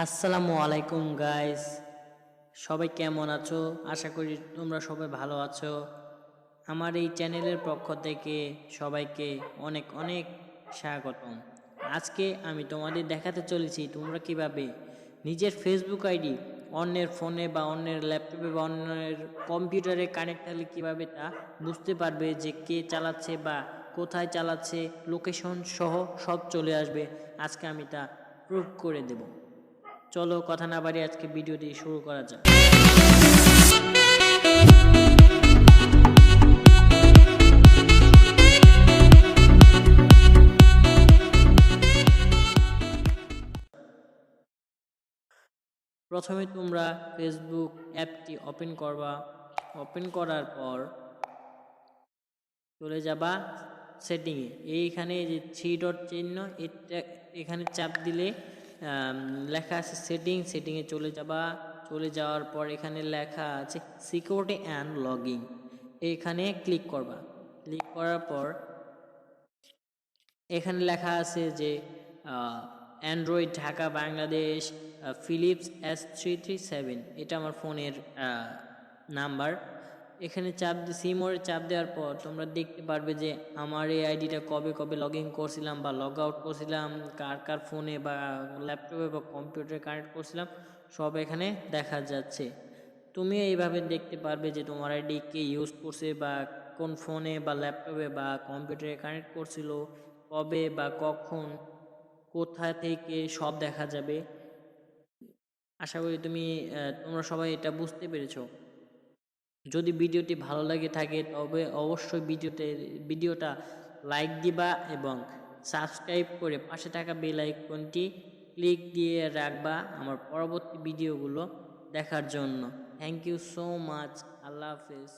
আসসালামু আলাইকুম গাইস, সবাই কেমন আছো? আশা করি তোমরা সবাই ভালো আছো। আমার এই চ্যানেলের পক্ষ থেকে সবাইকে অনেক অনেক স্বাগতম। আজকে আমি তোমাদের দেখাতে চলেছি তোমরা কিভাবে নিজের ফেসবুক আইডি অন্যের ফোনে বা অন্যের ল্যাপটপে বা অন্যের কম্পিউটারে কানেক্ট থাকলে কিভাবে তা বুঝতে পারবে যে কে চালাচ্ছে বা কোথায় চালাচ্ছে, লোকেশন সহ সব চলে আসবে। আজকে আমি তা প্রুভ করে দেব। চলো কথা না বাড়িয়ে আজকে ভিডিওটি শুরু করা যাক। প্রথমে তোমরা ফেসবুক অ্যাপটি ওপেন করবা। ওপেন করার পর চলে যাবা সেটিংয়ে। এইখানে যে থ্রি ডট চিহ্ন, এটা এখানে চাপ দিলে লেখা আছে সেটিংয়ে চলে যাবা। চলে যাওয়ার পর এখানে লেখা আছে সিকিউরিটি অ্যান্ড লগইন, এখানে ক্লিক করবা। ক্লিক করার পর এখানে লেখা আছে যে Android Dhaka Bangladesh Philips S337, এটা আমার ফোনের নাম্বার। এখানে সিমোরে চাপ দেওয়ার পর তোমরা দেখতে পারবে যে আমার এই আইডিটা কবে কবে লগ ইন করছিলাম বা লগ আউট করছিলাম, কার কার ফোনে বা ল্যাপটপে বা কম্পিউটারে কানেক্ট করছিলাম, সব এখানে দেখা যাচ্ছে। তুমি এইভাবে দেখতে পারবে যে তোমার আইডি কে ইউজ করছে বা কোন ফোনে বা ল্যাপটপে বা কম্পিউটারে কানেক্ট করছিল, কবে বা কখন, কোথা থেকে, সব দেখা যাবে। আশা করি তোমরা সবাই এটা বুঝতে পেরেছো। যদি ভিডিওটি ভালো লাগে থাকে তবে অবশ্যই ভিডিওটা লাইক দিবা এবং সাবস্ক্রাইব করে পাশে থাকা বেল আইকনটি ক্লিক দিয়ে রাখবা আমার পরবর্তী ভিডিওগুলো দেখার জন্য। Thank you so much. আল্লাহ হাফেজ।